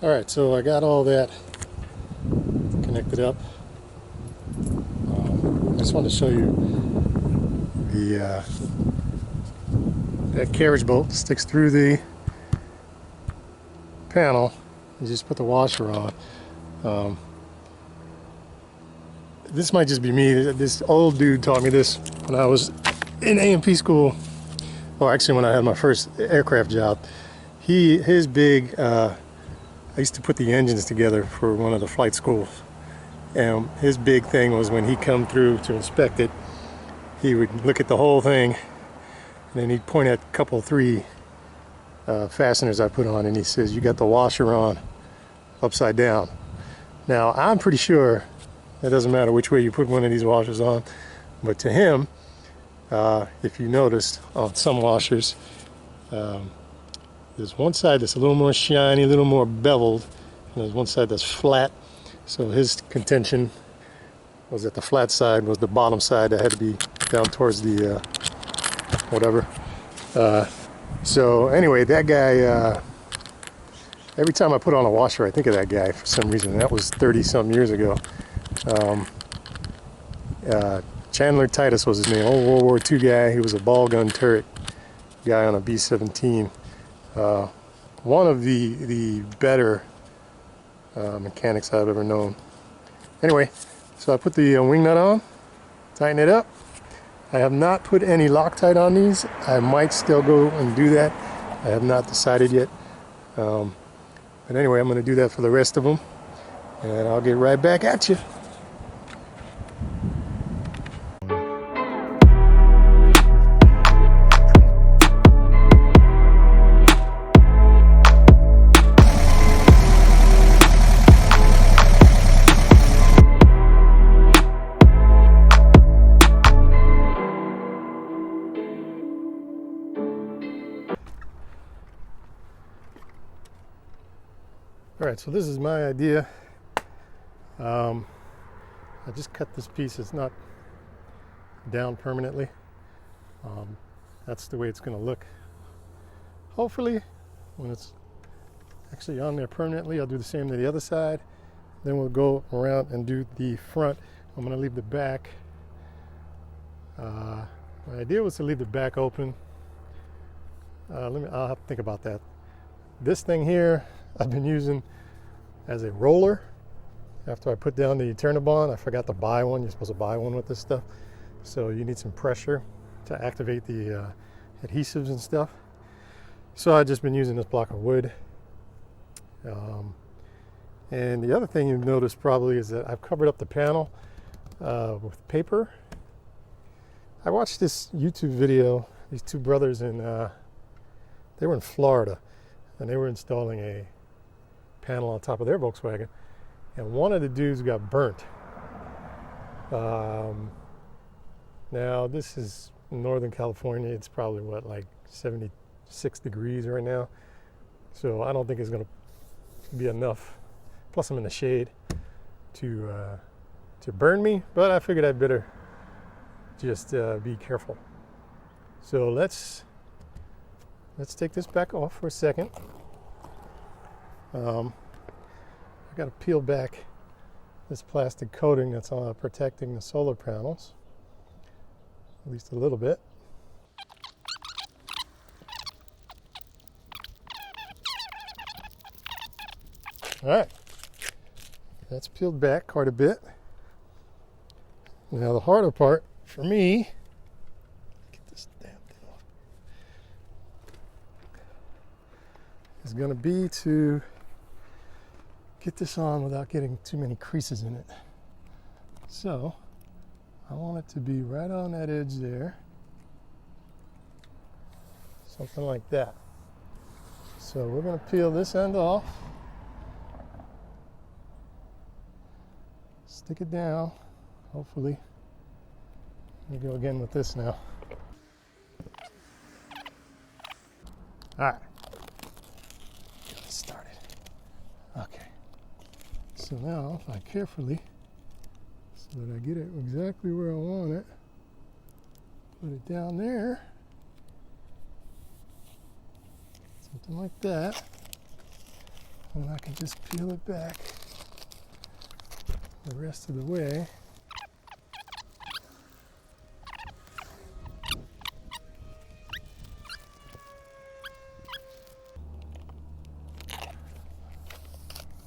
Alright, so I got all that connected up. I just wanted to show you the that carriage bolt sticks through the panel. You just put the washer on. This might just be me. This old dude taught me this when I was in A&P school. Well, actually, when I had my first aircraft job. His big. I used to put the engines together for one of the flight schools, and his big thing was when he come through to inspect it, he would look at the whole thing, and then he'd point at a couple, three fasteners I put on, and he says, "You got the washer on upside down." Now, I'm pretty sure it doesn't matter which way you put one of these washers on, but to him, if you noticed on some washers, there's one side that's a little more shiny, a little more beveled, and there's one side that's flat. So his contention was that the flat side was the bottom side that had to be down towards the whatever. So anyway, that guy, every time I put on a washer, I think of that guy for some reason. That was 30-something years ago. Chandler Titus was his name, old World War II guy. He was a ball gun turret guy on a B-17. One of the better mechanics I've ever known. Anyway, so I put the wing nut on, tighten it up. I have not put any Loctite on these. I might still go and do that. I have not decided yet. But anyway, I'm going to do that for the rest of them, and I'll get right back at you. Alright, so this is my idea. I just cut this piece. It's not down permanently. That's the way it's going to look. Hopefully, when it's actually on there permanently, I'll do the same to the other side. Then we'll go around and do the front. I'm going to leave the back. My idea was to leave the back open. I'll have to think about that. This thing here I've been using as a roller. After I put down the Turnabond, I forgot to buy one. You're supposed to buy one with this stuff. So you need some pressure to activate the adhesives and stuff. So I've just been using this block of wood. And the other thing you've noticed probably is that I've covered up the panel with paper. I watched this YouTube video, these two brothers they were in Florida, and they were installing a panel on top of their Volkswagen, and one of the dudes got burnt. Now this is Northern California. It's probably what, like 76 degrees right now, so I don't think it's going to be enough, plus I'm in the shade, to burn me, but I figured I'd better just be careful. So let's take this back off for a second. I got to peel back this plastic coating that's protecting the solar panels, at least a little bit. All right, that's peeled back quite a bit. Now the harder part for me, get this damn thing off, is going to be to get this on without getting too many creases in it. So I want it to be right on that edge there, something like that. So we're going to peel this end off, stick it down, hopefully. Let me go again with this now. All right, get this started. Okay, so now if I carefully, so that I get it exactly where I want it, put it down there, something like that. And I can just peel it back the rest of the way.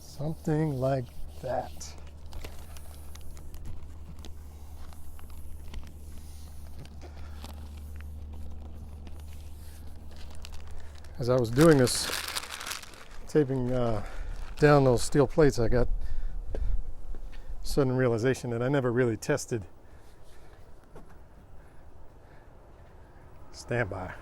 Something like that. As I was doing this, taping down those steel plates, I got a sudden realization that I never really tested. Stand by.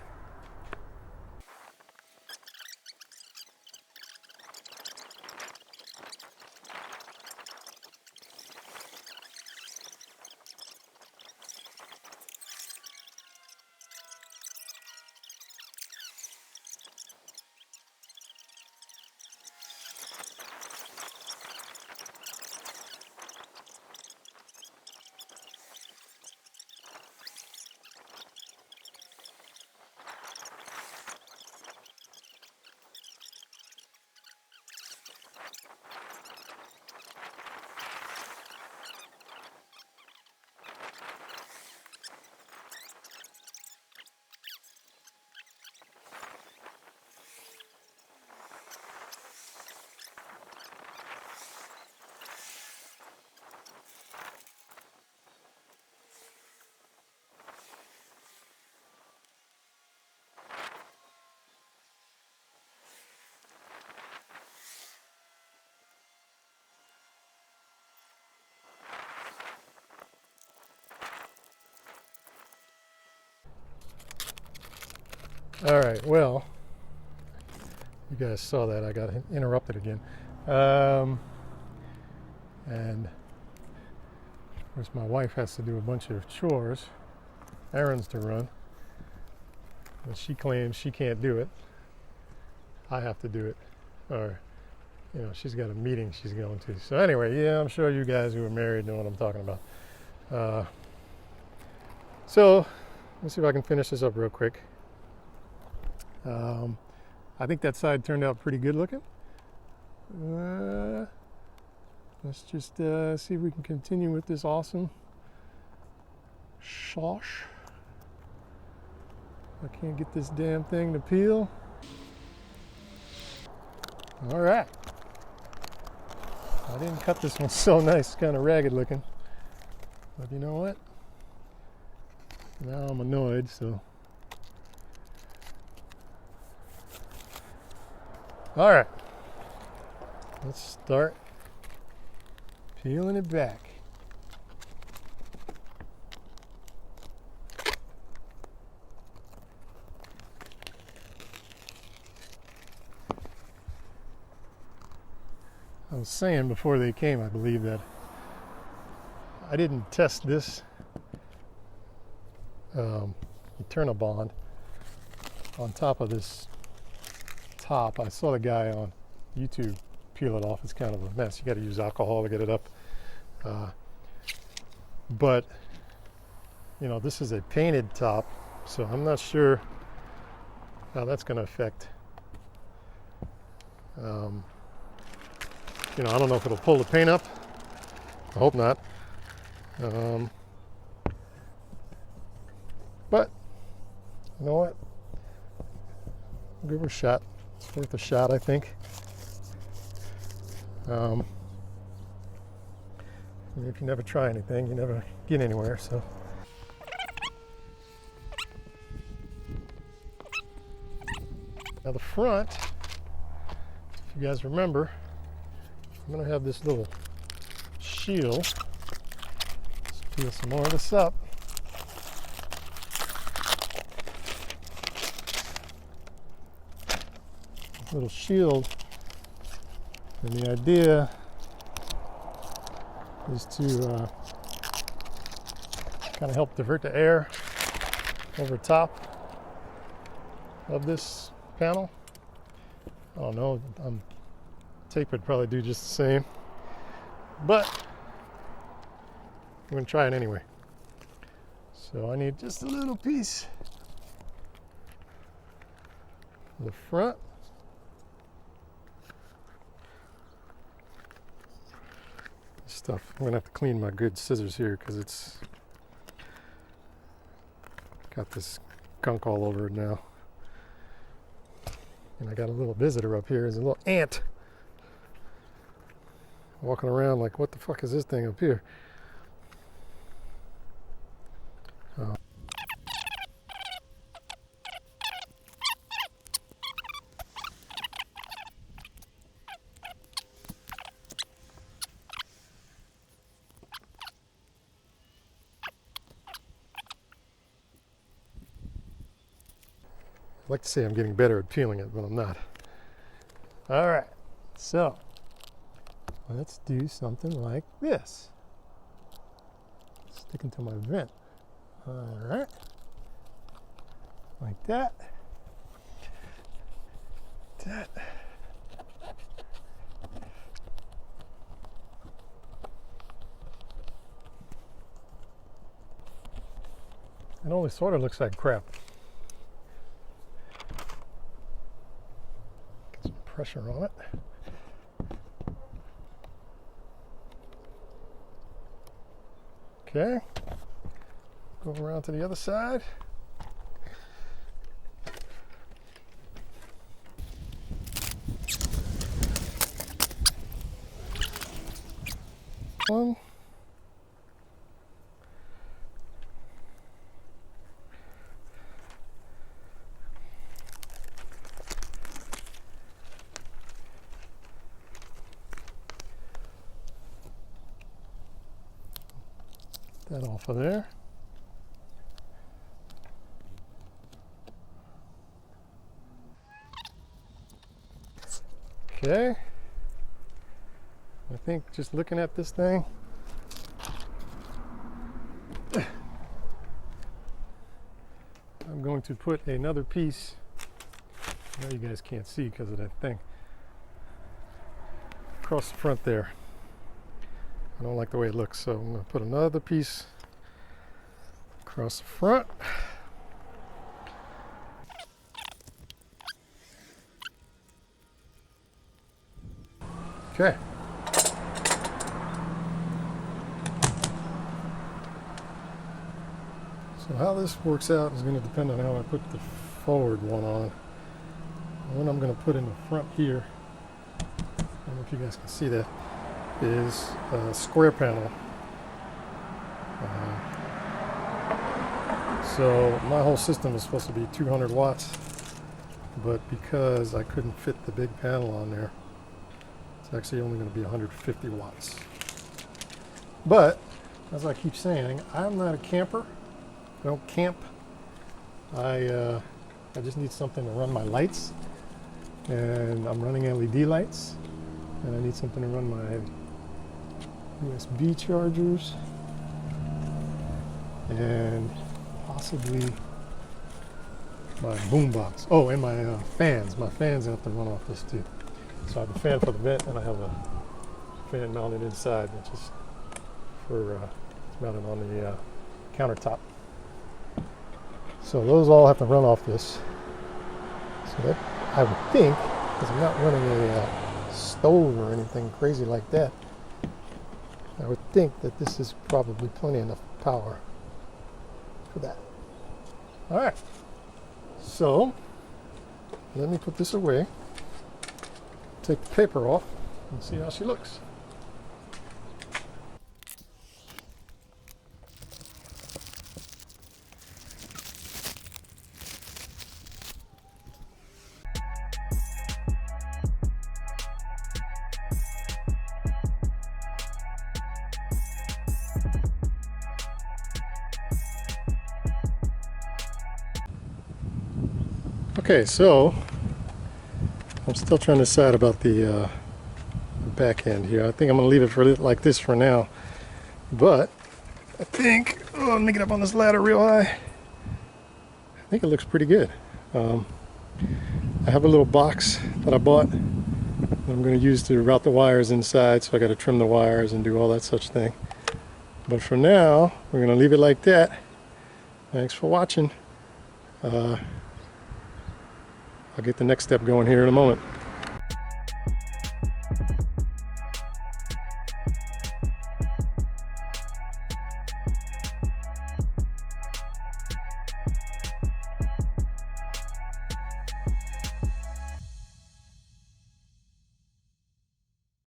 All right, well, you guys saw that. I got interrupted again. And of course my wife has to do a bunch of chores, errands to run, but she claims she can't do it. I have to do it, or she's got a meeting she's going to. So anyway, yeah, I'm sure you guys who are married know what I'm talking about. So let's see if I can finish this up real quick. I think that side turned out pretty good looking. Let's just see if we can continue with this awesome sauce. I can't get this damn thing to peel. All right. I didn't cut this one so nice, kind of ragged looking. But you know what? Now I'm annoyed, so. All right. Let's start peeling it back. I was saying before they came, I believe, that I didn't test this Eterna bond on top of this top. I saw the guy on YouTube peel it off. It's kind of a mess. You got to use alcohol to get it up. But this is a painted top, so I'm not sure how that's going to affect. I don't know if it'll pull the paint up. I hope not. But you know what? I'll give her a shot. It's worth a shot, I think. If you never try anything, you never get anywhere. So. Now the front, if you guys remember, I'm going to have this little shield. Let's peel some more of this up. Little shield, and the idea is to kind of help divert the air over top of this panel. I don't know, tape would probably do just the same, but I'm going to try it anyway. So I need just a little piece of the front. stuff. I'm gonna have to clean my good scissors here because it's got this gunk all over it now. And I got a little visitor up here. There's a little ant walking around like, what the fuck is this thing up here? I'd like to say I'm getting better at peeling it, but I'm not. All right, so let's do something like this. Sticking to my vent. All right, like that. That. It only sort of looks like crap. Get some pressure on it. Okay. Go around to the other side. One. That off of there. Okay. I think just looking at this thing, I'm going to put another piece. I know you guys can't see because of that thing across the front there. I don't like the way it looks, so I'm going to put another piece across the front. Okay. So how this works out is going to depend on how I put the forward one on. The one I'm going to put in the front here, I don't know if you guys can see that, is a square panel. So my whole system is supposed to be 200 watts, but because I couldn't fit the big panel on there, it's actually only going to be 150 watts. But as I keep saying, I'm not a camper. I don't camp. I just need something to run my lights, and I'm running LED lights, and I need something to run my USB chargers and possibly my boombox. Oh, and my fans. My fans have to run off this too. So I have a fan for the vent, and I have a fan mounted inside, which is for it's mounted on the countertop. So those all have to run off this. So that I would think, because I'm not running a stove or anything crazy like that, I would think that this is probably plenty enough power for that. All right, so let me put this away, take the paper off, and see how she looks. Okay, so I'm still trying to decide about the back end here. I think I'm going to leave it for like this for now. But I think, oh, let me get up on this ladder real high. I think it looks pretty good. I have a little box that I bought that I'm going to use to route the wires inside, so I got to trim the wires and do all that such thing. But for now, we're going to leave it like that. Thanks for watching. I'll get the next step going here in a moment.